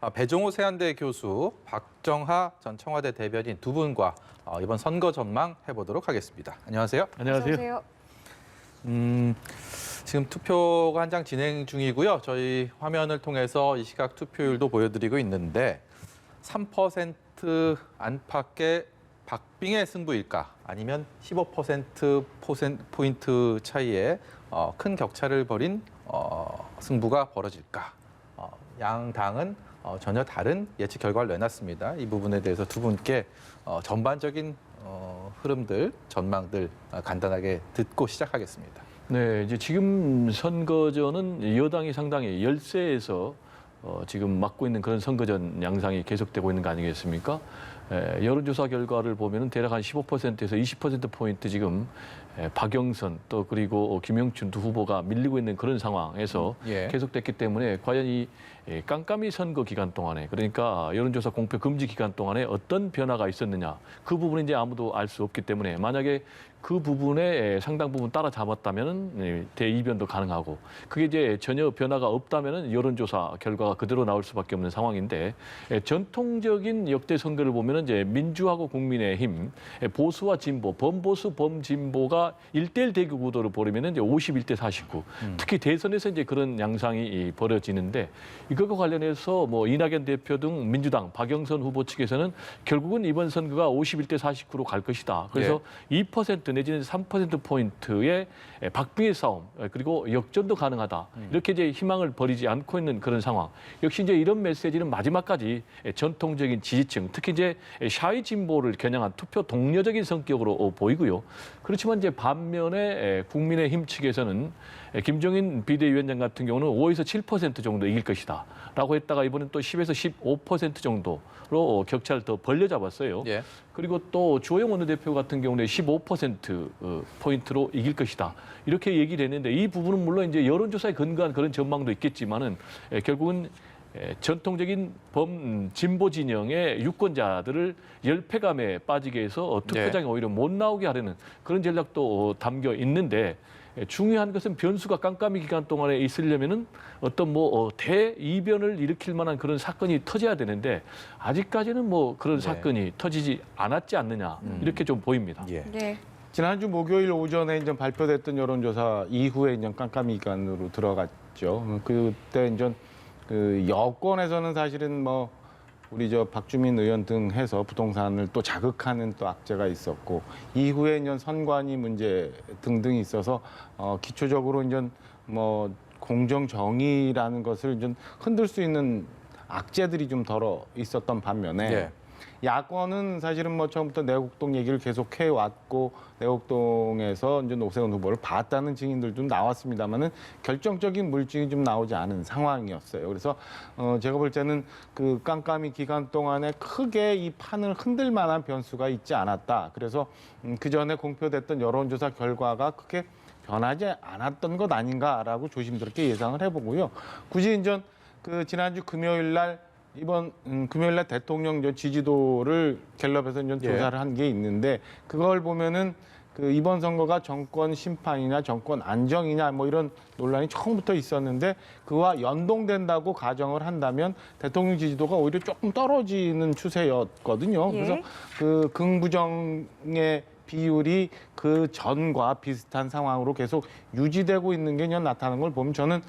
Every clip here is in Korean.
배종호 세한대 교수, 박정하 전 청와대 대변인 두 분과 이번 선거 전망 해보도록 하겠습니다. 안녕하세요. 안녕하세요. 지금 투표가 한 장 진행 중이고요. 저희 화면을 통해서 이 시각 투표율도 보여드리고 있는데 3% 안팎의 박빙의 승부일까? 아니면 15%포인트 차이에 큰 격차를 벌인 승부가 벌어질까? 양 당은 전혀 다른 예측 결과를 내놨습니다. 이 부분에 대해서 두 분께 전반적인 흐름들, 전망들 간단하게 듣고 시작하겠습니다. 네, 이제 지금 선거전은 여당이 상당히 열세에서 지금 맡고 있는 그런 선거전 양상이 계속되고 있는 거 아니겠습니까? 여론조사 결과를 보면은 대략 한 15%에서 20%포인트 지금 박영선 또 그리고 김영춘 두 후보가 밀리고 있는 그런 상황에서 계속됐기 때문에 과연 이 깜깜이 선거 기간 동안에 그러니까 여론조사 공표 금지 기간 동안에 어떤 변화가 있었느냐 그 부분은 이제 아무도 알 수 없기 때문에 만약에 그 부분에 상당 부분 따라잡았다면은 대이변도 가능하고 그게 이제 전혀 변화가 없다면은 여론조사 결과가 그대로 나올 수밖에 없는 상황인데 전통적인 역대 선거를 보면은 이제 민주하고 국민의힘 보수와 진보, 범보수, 범진보가 1대1 대결 구도를 벌이면은 이제 51대 49. 특히 대선에서 이제 그런 양상이 벌어지는데 이것과 관련해서 뭐 이낙연 대표 등 민주당 박영선 후보 측에서는 결국은 이번 선거가 51대 49로 갈 것이다. 그래서 2% 내지는 3%포인트의 박빙의 싸움 그리고 역전도 가능하다. 이렇게 이제 희망을 버리지 않고 있는 그런 상황. 역시 이제 이런 메시지는 마지막까지 전통적인 지지층, 특히 이제 샤이 진보를 겨냥한 투표 동료적인 성격으로 보이고요. 그렇지만 이제 반면에 국민의힘 측에서는 김종인 비대위원장 같은 경우는 5에서 7% 정도 이길 것이다. 라고 했다가 이번엔 또 10에서 15% 정도로 격차를 더 벌려잡았어요. 그리고 또 주호영 원내대표 같은 경우는 15%포인트로 이길 것이다. 이렇게 얘기를 했는데 이 부분은 물론 이제 여론조사에 근거한 그런 전망도 있겠지만은 결국은 전통적인 진보 진영의 유권자들을 열패감에 빠지게 해서 투표장에 오히려 못 나오게 하려는 그런 전략도 담겨 있는데 중요한 것은 변수가 깜깜이 기간 동안에 있으려면은 어떤 대이변을 일으킬 만한 그런 사건이 터져야 되는데 아직까지는 뭐 그런 사건이 터지지 않았지 않느냐 이렇게 좀 보입니다. 지난주 목요일 오전에 이제 발표됐던 여론조사 이후에 이제 깜깜이 기간으로 들어갔죠. 그때 이제 그 여권에서는 사실은 뭐 우리 박주민 의원 등 해서 부동산을 또 자극하는 또 악재가 있었고 이후에 이제 선관위 문제 등등이 있어서 기초적으로 이제 뭐 공정 정의라는 것을 좀 흔들 수 있는 악재들이 좀 덜어 있었던 반면에 야권은 사실은 뭐 처음부터 내곡동 얘기를 계속 해왔고 내곡동에서 이제 오세훈 후보를 봤다는 증인들도 나왔습니다만은 결정적인 물증이 좀 나오지 않은 상황이었어요. 그래서 제가 볼 때는 그 깜깜이 기간 동안에 크게 이 판을 흔들 만한 변수가 있지 않았다. 그래서 그 전에 공표됐던 여론조사 결과가 크게 변하지 않았던 것 아닌가라고 조심스럽게 예상을 해보고요. 굳이 이제 그 지난주 금요일 날 이번 금요일 날 대통령 지지도를 갤럽에서 이제 조사를 한 게 있는데 그걸 보면은 그 이번 선거가 정권 심판이냐 정권 안정이냐 뭐 이런 논란이 처음부터 있었는데 그와 연동된다고 가정을 한다면 대통령 지지도가 오히려 조금 떨어지는 추세였거든요. 그래서 그 긍부정의 비율이 그 전과 비슷한 상황으로 계속 유지되고 있는 게 나타나는 걸 보면 저는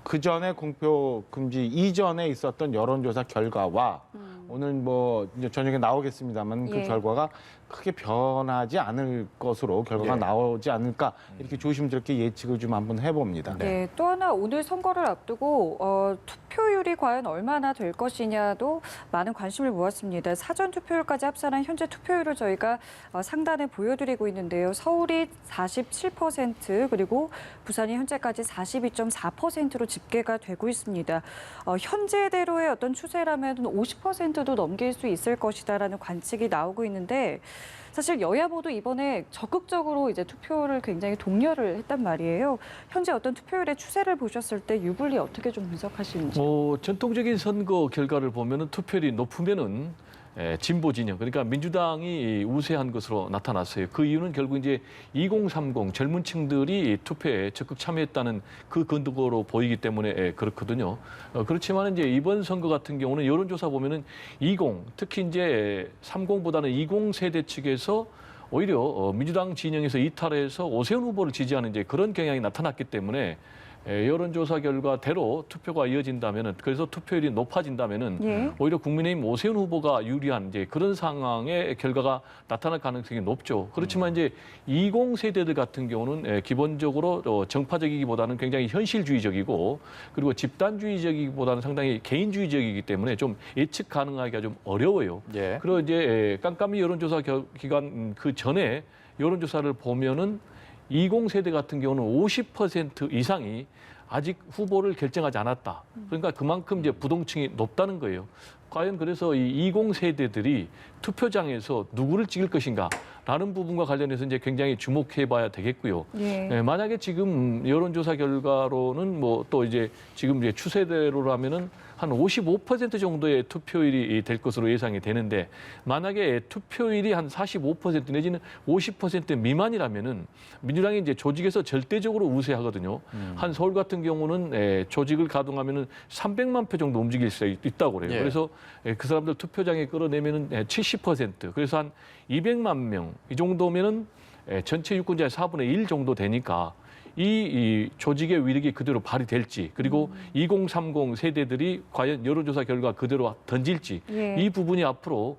그 전에 공표 금지 이전에 있었던 여론조사 결과와 오늘 뭐 이제 저녁에 나오겠습니다만 그 결과가 크게 변하지 않을 것으로 결과가 나오지 않을까 이렇게 조심스럽게 예측을 좀 한번 해봅니다. 또 하나 오늘 선거를 앞두고 투표율이 과연 얼마나 될 것이냐도 많은 관심을 모았습니다. 사전 투표율까지 합산한 현재 투표율을 저희가 상단에 보여드리고 있는데요. 서울이 47% 그리고 부산이 현재까지 42.4%로 집계가 되고 있습니다. 현재대로의 어떤 추세라면 50%도 넘길 수 있을 것이다라는 관측이 나오고 있는데 사실 여야 모두 이번에 적극적으로 이제 투표를 굉장히 독려를 했단 말이에요. 현재 어떤 투표율의 추세를 보셨을 때 유불리 어떻게 좀 분석하시는지? 전통적인 선거 결과를 보면은 투표율이 높으면은 진보 진영, 그러니까 민주당이 우세한 것으로 나타났어요. 그 이유는 결국 이제 2030 젊은 층들이 투표에 적극 참여했다는 그 근거로 보이기 때문에 그렇거든요. 그렇지만 이제 이번 선거 같은 경우는 여론조사 보면은 20, 특히 이제 30보다는 20 세대 측에서 오히려 민주당 진영에서 이탈해서 오세훈 후보를 지지하는 이제 그런 경향이 나타났기 때문에 여론조사 결과대로 투표가 이어진다면은, 그래서 투표율이 높아진다면은 예. 오히려 국민의힘 오세훈 후보가 유리한 이제 그런 상황의 결과가 나타날 가능성이 높죠. 그렇지만 이제 20 세대들 같은 경우는 기본적으로 정파적이기보다는 굉장히 현실주의적이고, 그리고 집단주의적이기보다는 상당히 개인주의적이기 때문에 좀 예측 가능하기가 좀 어려워요. 예. 그리고 이제 깜깜이 여론조사 기간 그 전에 여론조사를 보면은 20 세대 같은 경우는 50% 이상이 아직 후보를 결정하지 않았다. 그러니까 그만큼 이제 부동층이 높다는 거예요. 과연 그래서 이 20 세대들이 투표장에서 누구를 찍을 것인가라는 부분과 관련해서 이제 굉장히 주목해봐야 되겠고요. 예. 만약에 지금 여론조사 결과로는 뭐 또 이제 지금 이제 추세대로라면은 한 55% 정도의 투표율이 될 것으로 예상이 되는데, 만약에 투표율이 한 45% 내지는 50% 미만이라면은 민주당이 이제 조직에서 절대적으로 우세하거든요. 한 서울 같은 경우는 조직을 가동하면은 300만 표 정도 움직일 수 있다고 그래요. 예. 그래서 그 사람들 투표장에 끌어내면은 70%, 그래서 한 200만 명 이 정도면은 전체 유권자의 4분의 1 정도 되니까 이 조직의 위력이 그대로 발휘될지, 그리고 2030 세대들이 과연 여론조사 결과 그대로 던질지, 예. 이 부분이 앞으로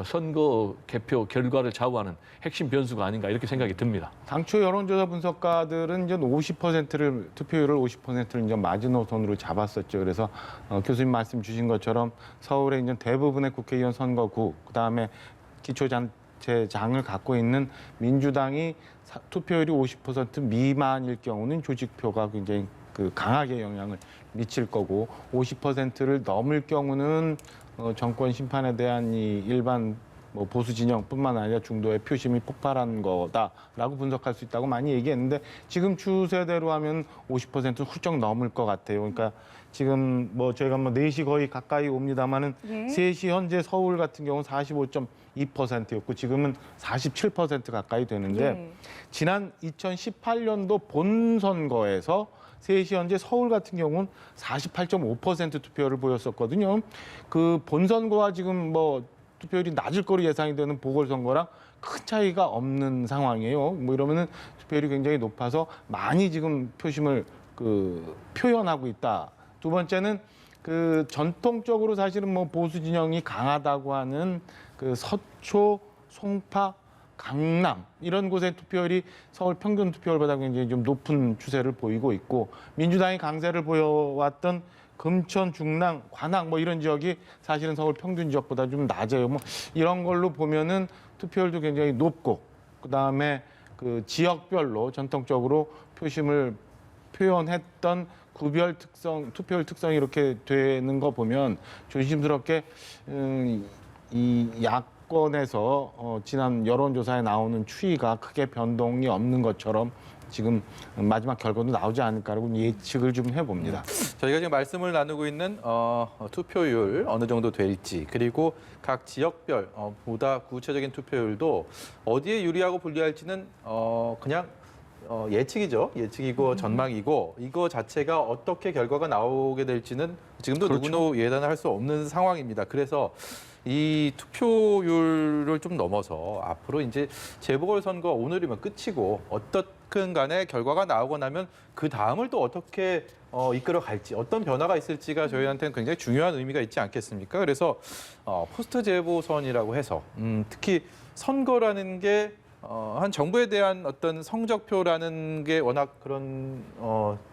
선거 개표 결과를 좌우하는 핵심 변수가 아닌가 이렇게 생각이 듭니다. 당초 여론조사 분석가들은 이제 50%를 투표율을 50%를 이제 마지노선으로 잡았었죠. 그래서 교수님 말씀 주신 것처럼 서울의 이제 대부분의 국회의원 선거구, 그다음에 기초단체장을 갖고 있는 민주당이 투표율이 50% 미만일 경우는 조직표가 굉장히 강하게 영향을 미칠 거고, 50%를 넘을 경우는 정권 심판에 대한 이 일반 뭐 보수 진영뿐만 아니라 중도의 표심이 폭발한 거다라고 분석할 수 있다고 많이 얘기했는데, 지금 추세대로 하면 50% 훌쩍 넘을 것 같아요. 그러니까 지금 뭐 저희가 뭐 4시 거의 가까이 옵니다만은 예. 3시 현재 서울 같은 경우는 45.2%였고 지금은 47% 가까이 되는데, 예. 지난 2018년도 본선거에서 3시 현재 서울 같은 경우는 48.5% 투표율을 보였었거든요. 그 본선거와 지금 뭐 투표율이 낮을 거로 예상이 되는 보궐선거랑 큰 차이가 없는 상황이에요. 뭐 이러면은 투표율이 굉장히 높아서 많이 지금 표심을 표현하고 있다. 두 번째는 전통적으로 사실은 뭐 보수 진영이 강하다고 하는 서초, 송파, 강남 이런 곳의 투표율이 서울 평균 투표율보다 굉장히 좀 높은 추세를 보이고 있고, 민주당이 강세를 보여왔던 금천, 중랑, 관악 뭐 이런 지역이 사실은 서울 평균 지역보다 좀 낮아요. 뭐 이런 걸로 보면은 투표율도 굉장히 높고, 그다음에 지역별로 전통적으로 표심을 표현했던 구별 특성, 투표율 특성이 이렇게 되는 거 보면 조심스럽게 이 야권에서 지난 여론조사에 나오는 추이가 크게 변동이 없는 것처럼 지금 마지막 결과도 나오지 않을까라고 예측을 좀 해봅니다. 저희가 지금 말씀을 나누고 있는 투표율 어느 정도 될지, 그리고 각 지역별 보다 구체적인 투표율도 어디에 유리하고 불리할지는 그냥 예측이죠. 예측이고 전망이고, 이거 자체가 어떻게 결과가 나오게 될지는 지금도 그렇죠. 누구도 예단을 할 수 없는 상황입니다. 그래서 이 투표율을 좀 넘어서 앞으로 이제 재보궐선거 오늘이면 끝이고, 어떻든 간에 결과가 나오고 나면 그 다음을 또 어떻게 이끌어 갈지, 어떤 변화가 있을지가 저희한테는 굉장히 중요한 의미가 있지 않겠습니까? 그래서 포스트 재보선이라고 해서 특히 선거라는 게 한 정부에 대한 어떤 성적표라는 게 워낙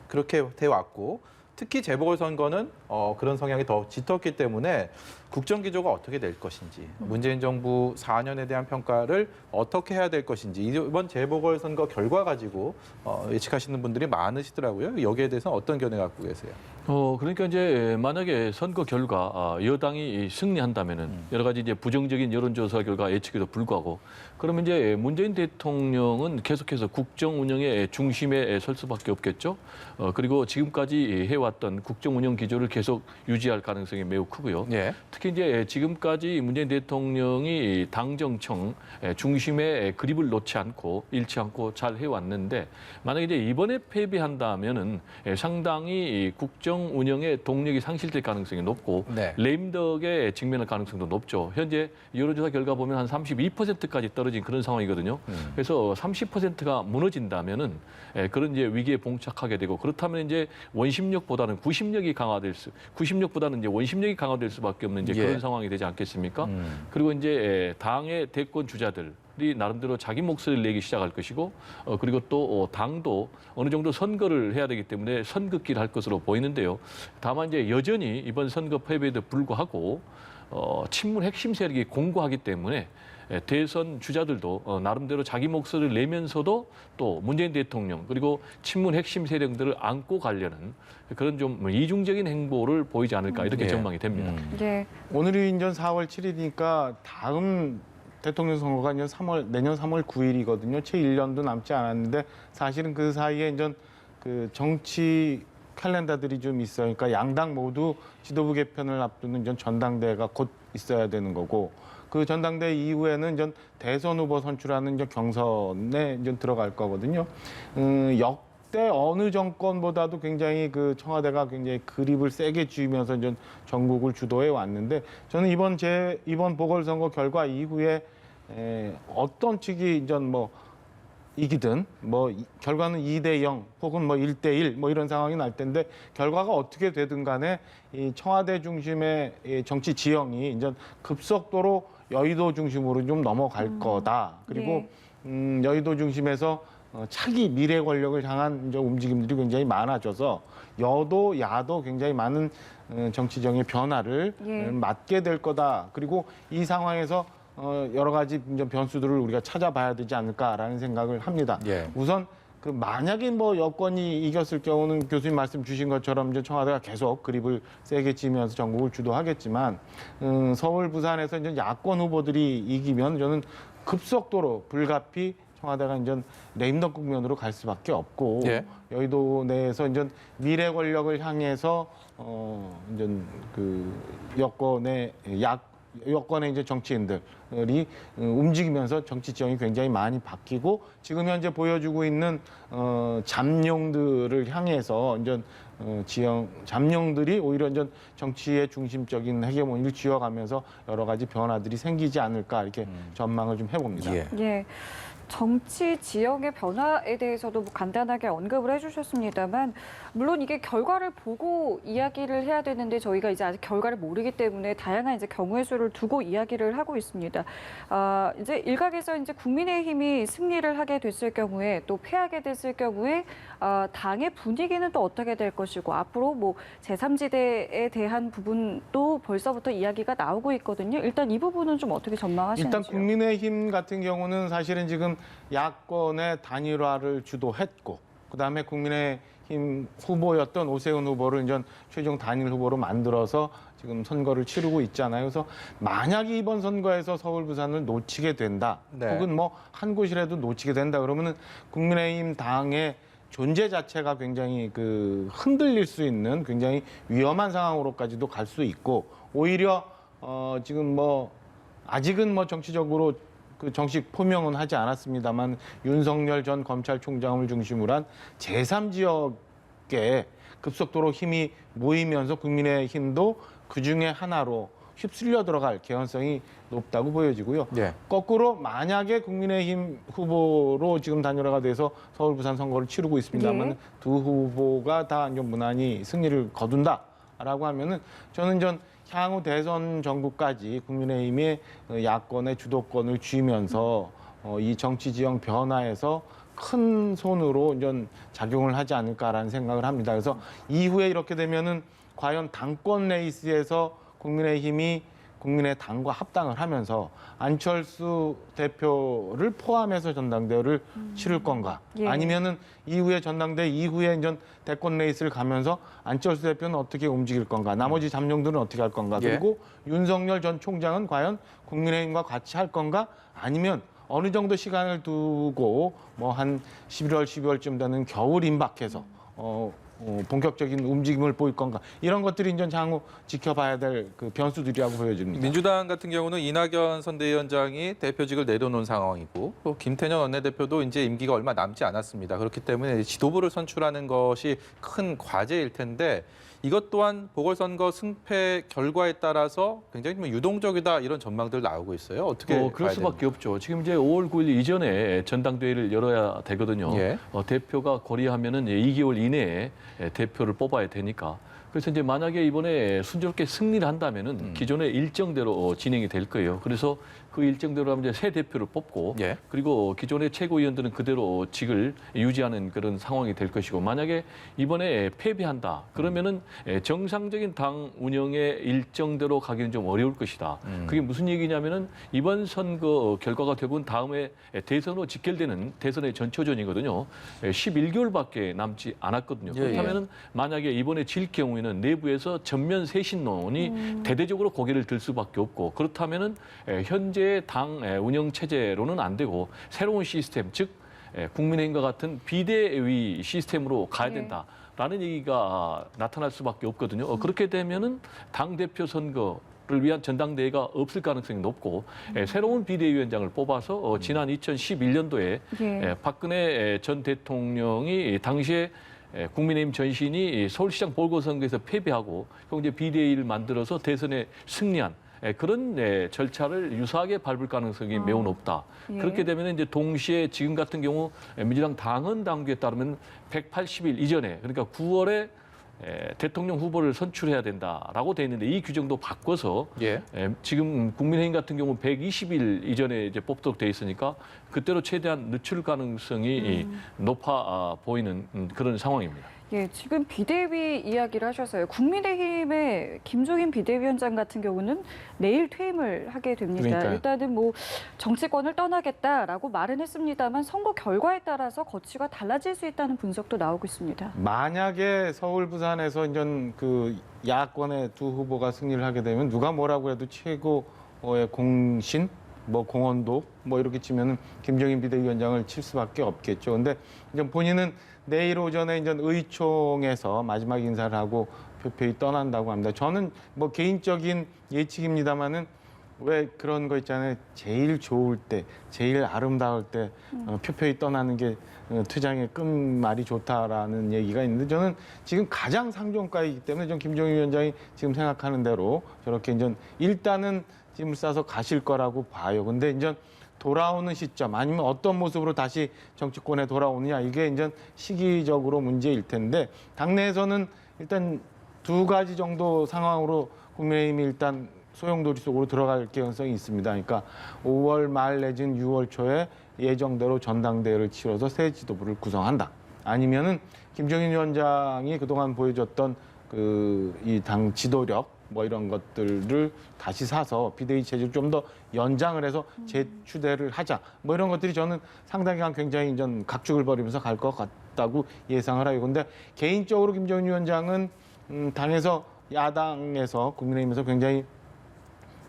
그렇게 돼 왔고, 특히 재보궐선거는 그런 성향이 더 짙었기 때문에 국정기조가 어떻게 될 것인지, 문재인 정부 4년에 대한 평가를 어떻게 해야 될 것인지, 이번 재보궐선거 결과 가지고 예측하시는 분들이 많으시더라고요. 여기에 대해서 어떤 견해 갖고 계세요? 그러니까 이제 만약에 선거 결과 여당이 승리한다면은 여러 가지 이제 부정적인 여론조사 결과 예측에도 불구하고 그러면 이제 문재인 대통령은 계속해서 국정 운영의 중심에 설 수밖에 없겠죠. 그리고 지금까지 해왔던 국정 운영 기조를 계속 유지할 가능성이 매우 크고요. 예. 특히 이제 지금까지 문재인 대통령이 당정청 중심에 그립을 놓지 않고 잃지 않고 잘 해왔는데 만약에 이제 이번에 패배한다면은 상당히 국정 운영의 동력이 상실될 가능성이 높고 네. 레임덕에 직면할 가능성도 높죠. 현재 여론조사 결과 보면 한 32%까지 떨어진 그런 상황이거든요. 그래서 30%가 무너진다면은 그런 이제 위기에 봉착하게 되고 그렇다면 이제 원심력보다는 구심력이 강화될 구심력보다는 이제 원심력이 강화될 수밖에 없는 이제 예. 그런 상황이 되지 않겠습니까? 그리고 이제 당의 대권 주자들 이 나름대로 자기 목소리를 내기 시작할 것이고 그리고 또 당도 어느 정도 선거를 해야 되기 때문에 선긋기를 할 것으로 보이는데요. 다만 이제 여전히 이번 선거 패배에도 불구하고 친문 핵심 세력이 공고하기 때문에 대선 주자들도 나름대로 자기 목소리를 내면서도 또 문재인 대통령 그리고 친문 핵심 세력들을 안고 가려는 그런 좀 이중적인 행보를 보이지 않을까 이렇게 예. 전망이 됩니다. 예. 오늘이 이제 4월 7일이니까 다음 대통령 선거가 이제 내년 3월 9일이거든요. 채 1년도 남지 않았는데 사실은 그 사이에 이제 그 정치 캘린더들이 좀 있어요. 그러니까 양당 모두 지도부 개편을 앞두는 이제 전당대회가 곧 있어야 되는 거고 그 전당대회 이후에는 이제 대선 후보 선출하는 이제 경선에 이제 들어갈 거거든요. 역대 어느 정권보다도 굉장히 그 청와대가 굉장히 그립을 세게 쥐면서 이제 전국을 주도해 왔는데 저는 이번 보궐선거 결과 이후에 어떤 측이 이제 뭐 이기든 뭐 결과는 2대0 혹은 뭐 1대1 뭐 이런 상황이 날 텐데 결과가 어떻게 되든 간에 이 청와대 중심의 이 정치 지형이 이제 급속도로 여의도 중심으로 좀 넘어갈 거다. 그리고 여의도 중심에서 차기 미래 권력을 향한 이제 움직임들이 굉장히 많아져서 여도 야도 굉장히 많은 정치적인 변화를 맞게 될 거다. 그리고 이 상황에서 여러 가지 이제 변수들을 우리가 찾아봐야 되지 않을까라는 생각을 합니다. 예. 우선 그 만약에 뭐 여권이 이겼을 경우는 교수님 말씀 주신 것처럼 이제 청와대가 계속 그립을 세게 쥐면서 전국을 주도하겠지만 서울, 부산에서 이제 야권 후보들이 이기면 저는 급속도로 불가피 청와대가 이제 레임덕 국면으로 갈 수밖에 없고 예. 여의도 내에서 이제 미래 권력을 향해서 이제 그 여권의 이제 정치인들이 움직이면서 정치 지형이 굉장히 많이 바뀌고 지금 현재 보여주고 있는 잠룡들을 향해서 이제 잠룡들이 오히려 이제 정치의 중심적인 헤게모니를 쥐어가면서 여러 가지 변화들이 생기지 않을까 이렇게 전망을 좀 해봅니다. 예. 예. 정치 지형의 변화에 대해서도 뭐 간단하게 언급을 해주셨습니다만 물론 이게 결과를 보고 이야기를 해야 되는데 저희가 이제 아직 결과를 모르기 때문에 다양한 이제 경우의 수를 두고 이야기를 하고 있습니다. 이제 일각에서 이제 국민의힘이 승리를 하게 됐을 경우에 또 패하게 됐을 경우에 당의 분위기는 또 어떻게 될 것이고 앞으로 뭐 제3지대에 대한 부분도 벌써부터 이야기가 나오고 있거든요. 일단 이 부분은 좀 어떻게 전망하시는지요? 일단 국민의힘 같은 경우는 사실은 지금 야권의 단일화를 주도했고 그다음에 국민의힘 후보였던 오세훈 후보를 이제 최종 단일 후보로 만들어서 지금 선거를 치르고 있잖아요. 그래서 만약에 이번 선거에서 서울, 부산을 놓치게 된다. 네. 혹은 뭐 한 곳이라도 놓치게 된다. 그러면은 국민의힘 당의 존재 자체가 굉장히 그 흔들릴 수 있는 굉장히 위험한 상황으로까지도 갈 수 있고 오히려 지금 뭐 아직은 뭐 정치적으로 그 정식 포명은 하지 않았습니다만 윤석열 전 검찰총장을 중심으로 한 제3지역에 급속도로 힘이 모이면서 국민의힘도 그중에 하나로 휩쓸려 들어갈 개연성이 높다고 보여지고요. 예. 거꾸로 만약에 국민의힘 후보로 지금 단일화가 돼서 서울, 부산 선거를 치르고 있습니다만 예. 두 후보가 다 좀 무난히 승리를 거둔다라고 하면은 저는 향후 대선 전국까지 국민의힘이 야권의 주도권을 쥐면서 이 정치 지형 변화에서 큰 손으로 좀 작용을 하지 않을까라는 생각을 합니다. 그래서 이후에 이렇게 되면은 과연 당권 레이스에서 국민의힘이 국민의당과 합당을 하면서 안철수 대표를 포함해서 전당대회를 치를 건가? 예. 아니면은 이후에 전당대회 이후에 이제 대권 레이스를 가면서 안철수 대표는 어떻게 움직일 건가? 나머지 잠룡들은 어떻게 할 건가? 예. 그리고 윤석열 전 총장은 과연 국민의힘과 같이 할 건가? 아니면 어느 정도 시간을 두고 뭐 한 11월, 12월쯤 되는 겨울 임박해서 본격적인 움직임을 보일 건가? 이런 것들이 이제 향후 지켜봐야 될 그 변수들이라고 보여집니다. 민주당 같은 경우는 이낙연 선대위원장이 대표직을 내려놓은 상황이고 또 김태년 원내대표도 이제 임기가 얼마 남지 않았습니다. 그렇기 때문에 지도부를 선출하는 것이 큰 과제일 텐데 이것 또한 보궐선거 승패 결과에 따라서 굉장히 좀 유동적이다 이런 전망들 나오고 있어요. 어떻게 그럴 봐야 수밖에 됩니까? 없죠. 지금 이제 5월 9일 이전에 전당대회를 열어야 되거든요. 예. 대표가 고려하면은 2개월 이내에 대표를 뽑아야 되니까. 그래서 이제 만약에 이번에 순조롭게 승리를 한다면은 기존의 일정대로 진행이 될 거예요. 그래서 그 일정대로 하면 이제 새 대표를 뽑고 예. 그리고 기존의 최고위원들은 그대로 직을 유지하는 그런 상황이 될 것이고 만약에 이번에 패배한다 그러면은 정상적인 당 운영의 일정대로 가기는 좀 어려울 것이다. 그게 무슨 얘기냐면은 이번 선거 결과가 대부분 다음에 대선으로 직결되는 대선의 전초전이거든요. 11개월밖에 남지 않았거든요. 예, 그렇다면은 만약에 이번에 질 경우에는 내부에서 전면 쇄신론이 대대적으로 고개를 들 수밖에 없고 그렇다면은 현재 당 운영 체제로는 안 되고 새로운 시스템, 즉 국민의힘과 같은 비대위 시스템으로 가야 된다라는 얘기가 나타날 수밖에 없거든요. 그렇게 되면은 당 대표 선거를 위한 전당대회가 없을 가능성이 높고 새로운 비대위원장을 뽑아서 지난 2011년도에 예. 박근혜 전 대통령이 당시에 국민의힘 전신이 서울시장 보궐선거에서 패배하고 이제 비대위를 만들어서 대선에 승리한 그런 절차를 유사하게 밟을 가능성이 매우 높다. 예. 그렇게 되면 이제 동시에 지금 같은 경우 민주당 당헌 당규에 따르면 180일 이전에 그러니까 9월에 대통령 후보를 선출해야 된다라고 돼 있는데 이 규정도 바꿔서 예. 지금 국민의힘 같은 경우 120일 이전에 이제 뽑도록 돼 있으니까 그때로 최대한 늦출 가능성이 높아 보이는 그런 상황입니다. 예, 지금 비대위 이야기를 하셔서요. 국민의힘의 김종인 비대위원장 같은 경우는 내일 퇴임을 하게 됩니다. 그러니까요. 일단은 뭐 정치권을 떠나겠다라고 말은 했습니다만 선거 결과에 따라서 거취가 달라질 수 있다는 분석도 나오고 있습니다. 만약에 서울, 부산에서 이제 그 야권의 두 후보가 승리를 하게 되면 누가 뭐라고 해도 최고의 공신, 뭐 공헌도 뭐 이렇게 치면은 김종인 비대위원장을 칠 수밖에 없겠죠. 근데 이제 본인은 내일 오전에 이제 의총에서 마지막 인사를 하고 표표히 떠난다고 합니다. 저는 뭐 개인적인 예측입니다만은 왜 그런 거 있잖아요. 제일 좋을 때, 제일 아름다울 때 표표히 떠나는 게 투장의 끝말이 좋다라는 얘기가 있는데 저는 지금 가장 상종가이기 때문에 좀 김종인 위원장이 지금 생각하는 대로 저렇게 이제 일단은 짐을 싸서 가실 거라고 봐요. 근데 이제 돌아오는 시점 아니면 어떤 모습으로 다시 정치권에 돌아오느냐 이게 이제 시기적으로 문제일 텐데 당내에서는 일단 두 가지 정도 상황으로 국민의힘이 일단 소용돌이 속으로 들어갈 가능성이 있습니다. 그러니까 5월 말 내지는 6월 초에 예정대로 전당대회를 치러서 새 지도부를 구성한다. 아니면은 김종인 위원장이 그동안 보여줬던 그 이 당 지도력 뭐 이런 것들을 다시 사서 비대위 체제를 좀 더 연장을 해서 재추대를 하자. 뭐 이런 것들이 저는 상당히 굉장히 좀 각축을 벌이면서 갈 것 같다고 예상을 하고. 근데 개인적으로 김종인 위원장은 당에서 야당에서 국민의힘에서 굉장히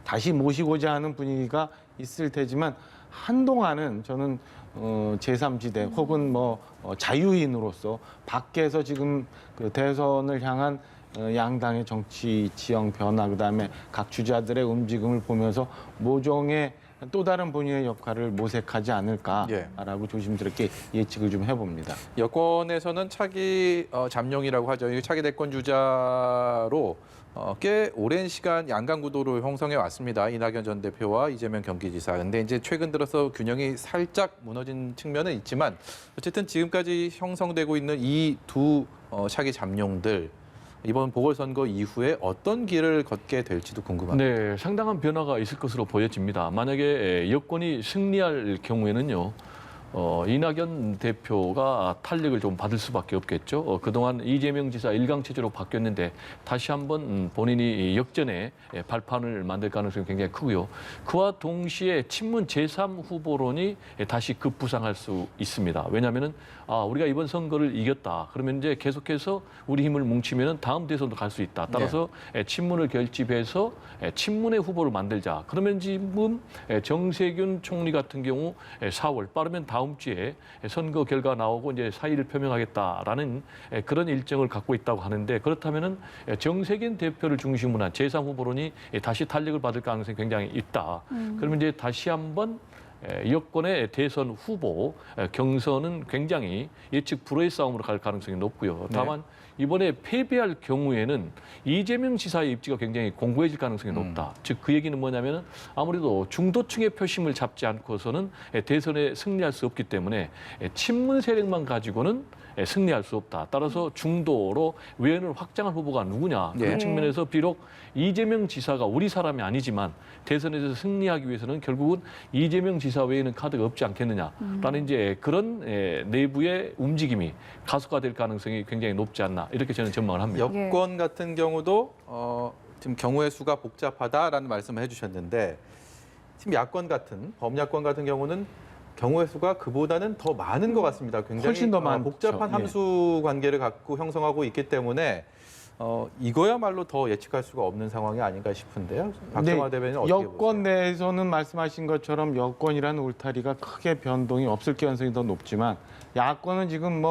다시 모시고자 하는 분위기가 있을 테지만 한동안은 저는 제3지대 혹은 뭐 자유인으로서 밖에서 지금 그 대선을 향한 양당의 정치 지형 변화 그다음에 각 주자들의 움직임을 보면서 모종의 또 다른 본인의 역할을 모색하지 않을까라고 조심스럽게 예측을 좀 해봅니다. 여권에서는 차기 잠룡이라고 하죠. 이 차기 대권 주자로 꽤 오랜 시간 양강 구도를 형성해 왔습니다. 이낙연 전 대표와 이재명 경기지사. 근데 이제 최근 들어서 균형이 살짝 무너진 측면은 있지만 어쨌든 지금까지 형성되고 있는 이 두 차기 잠룡들 이번 보궐선거 이후에 어떤 길을 걷게 될지도 궁금합니다. 네, 상당한 변화가 있을 것으로 보여집니다. 만약에 여권이 승리할 경우에는요, 이낙연 대표가 탄력을 좀 받을 수밖에 없겠죠. 그동안 이재명 지사 일강체제로 바뀌었는데 다시 한번 본인이 역전의 발판을 만들 가능성이 굉장히 크고요. 그와 동시에 친문 제3 후보론이 다시 급부상할 수 있습니다. 왜냐하면은 우리가 이번 선거를 이겼다. 그러면 이제 계속해서 우리 힘을 뭉치면은 다음 대선도 갈 수 있다. 따라서 친문을 결집해서 친문의 후보를 만들자. 그러면 지금 정세균 총리 같은 경우 4월 빠르면 다음 주에 선거 결과 나오고 이제 사의를 표명하겠다라는 그런 일정을 갖고 있다고 하는데 그렇다면은 정세균 대표를 중심으로 한 제3 후보론이 다시 탄력을 받을 가능성이 굉장히 있다. 그러면 이제 다시 한번 여권의 대선 후보 경선은 굉장히 예측 불허의 싸움으로 갈 가능성이 높고요. 다만 이번에 패배할 경우에는 이재명 지사의 입지가 굉장히 공고해질 가능성이 높다. 즉 그 얘기는 뭐냐면 아무래도 중도층의 표심을 잡지 않고서는 대선에 승리할 수 없기 때문에 친문 세력만 가지고는 승리할 수 없다. 따라서 중도로 외연을 확장할 후보가 누구냐. 그런 측면에서 비록 이재명 지사가 우리 사람이 아니지만 대선에서 승리하기 위해서는 결국은 이재명 지사 외에는 카드가 없지 않겠느냐라는 이제 그런 내부의 움직임이 가속화될 가능성이 굉장히 높지 않나 이렇게 저는 전망을 합니다. 여권 같은 경우도 지금 경우의 수가 복잡하다라는 말씀을 해주셨는데 지금 야권 같은 범야권 같은 경우는 경우의 수가 그보다는 더 많은 것 같습니다. 굉장히 훨씬 더 많죠. 복잡한 함수 관계를 갖고 형성하고 있기 때문에 이거야말로 더 예측할 수가 없는 상황이 아닌가 싶은데요. 박정화 대변인 어떻게 보세요? 여권 내에서는 말씀하신 것처럼 여권이라는 울타리가 크게 변동이 없을 가능성이 더 높지만 야권은 지금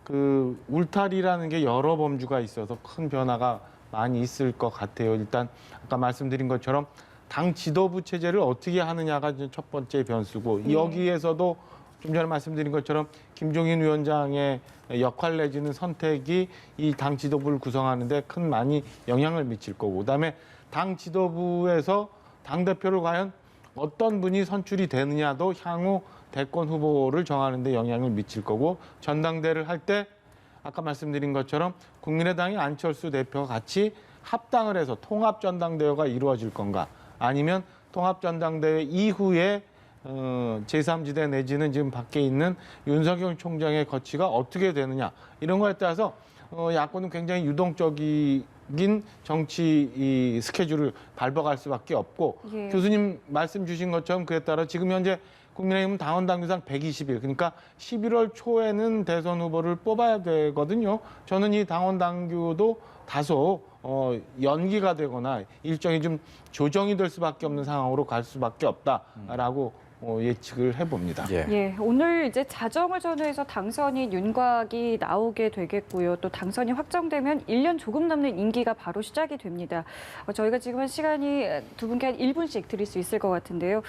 그 울타리라는 게 여러 범주가 있어서 큰 변화가 많이 있을 것 같아요. 일단 아까 말씀드린 것처럼 당 지도부 체제를 어떻게 하느냐가 첫 번째 변수고 여기에서도 좀 전에 말씀드린 것처럼 김종인 위원장의 역할 내지는 선택이 이 당 지도부를 구성하는데 큰 많이 영향을 미칠 거고 그다음에 당 지도부에서 당대표를 과연 어떤 분이 선출이 되느냐도 향후 대권 후보를 정하는 데 영향을 미칠 거고 전당대회를 할 때 아까 말씀드린 것처럼 국민의당이 안철수 대표와 같이 합당을 해서 통합전당대회가 이루어질 건가 아니면 통합전당대회 이후에 제3지대 내지는 지금 밖에 있는 윤석열 총장의 거취가 어떻게 되느냐 이런 거에 따라서 야권은 굉장히 유동적인 정치 스케줄을 밟아갈 수밖에 없고 교수님 말씀 주신 것처럼 그에 따라 지금 현재 국민의힘은 당원 당규상 120일 그러니까 11월 초에는 대선 후보를 뽑아야 되거든요. 저는 이 당원 당규도 다소 연기가 되거나 일정이 좀 조정이 될 수밖에 없는 상황으로 갈 수밖에 없다라고 예측을 해봅니다. 오늘 이제 자정을 전후해서 당선인 윤곽이 나오게 되겠고요. 또 당선이 확정되면 1년 조금 넘는 임기가 바로 시작이 됩니다. 저희가 지금은 시간이 두 분께 한 1분씩 드릴 수 있을 것 같은데요.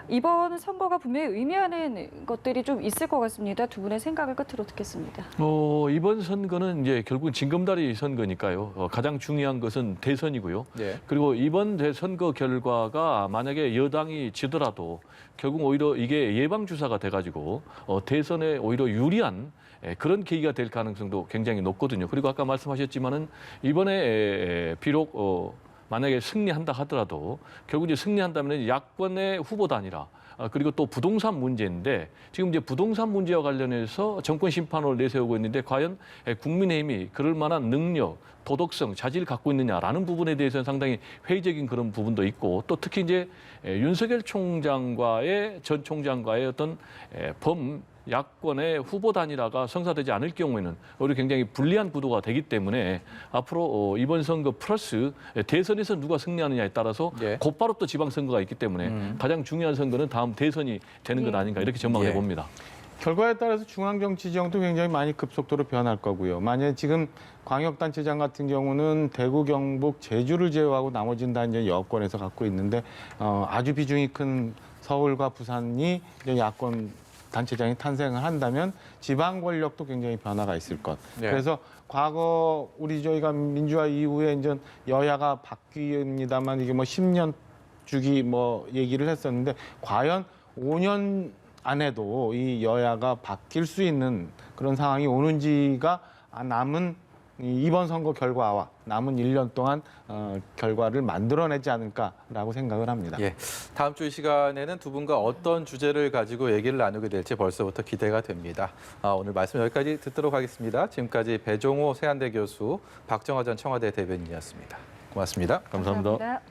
이번 선거가 분명히 의미하는 것들이 좀 있을 것 같습니다. 두 분의 생각을 끝으로 듣겠습니다. 이번 선거는 이제 결국은 징검다리 선거니까요. 가장 중요한 것은 대선이고요. 그리고 이번 선거 결과가 만약에 여당이 지더라도 결국 오히려 이게 예방주사가 돼가지고 대선에 오히려 유리한 그런 계기가 될 가능성도 굉장히 높거든요. 그리고 아까 말씀하셨지만은 이번에 비록 만약에 승리한다 하더라도 결국 이제 승리한다면 야권의 후보도 아니라 그리고 또 부동산 문제인데 지금 이제 부동산 문제와 관련해서 정권 심판을 내세우고 있는데 과연 국민의힘이 그럴 만한 능력, 도덕성, 자질을 갖고 있느냐라는 부분에 대해서는 상당히 회의적인 그런 부분도 있고 또 특히 이제 윤석열 총장과의 전 총장과의 어떤 야권의 후보 단일화가 성사되지 않을 경우에는 오히려 굉장히 불리한 구도가 되기 때문에 앞으로 이번 선거 플러스 대선에서 누가 승리하느냐에 따라서 곧바로 또 지방선거가 있기 때문에 가장 중요한 선거는 다음 대선이 되는 것 아닌가 이렇게 전망해 봅니다. 결과에 따라서 중앙정치 지형도 굉장히 많이 급속도로 변할 거고요. 만약에 지금 광역단체장 같은 경우는 대구, 경북, 제주를 제외하고 나머지는 다 이제 여권에서 갖고 있는데 아주 비중이 큰 서울과 부산이 이제 야권 단체장이 탄생을 한다면 지방 권력도 굉장히 변화가 있을 것. 그래서 과거 저희가 민주화 이후에 이제 여야가 바뀝니다만 이게 10년 주기 얘기를 했었는데 과연 5년 안에도 이 여야가 바뀔 수 있는 그런 상황이 오는지가 남은 이번 선거 결과와 남은 1년 동안 결과를 만들어내지 않을까라고 생각을 합니다. 예, 다음 주 이 시간에는 두 분과 어떤 주제를 가지고 얘기를 나누게 될지 벌써부터 기대가 됩니다. 오늘 말씀 여기까지 듣도록 하겠습니다. 지금까지 배종호 세한대 교수, 박정화 전 청와대 대변인이었습니다. 고맙습니다. 감사합니다. 감사합니다.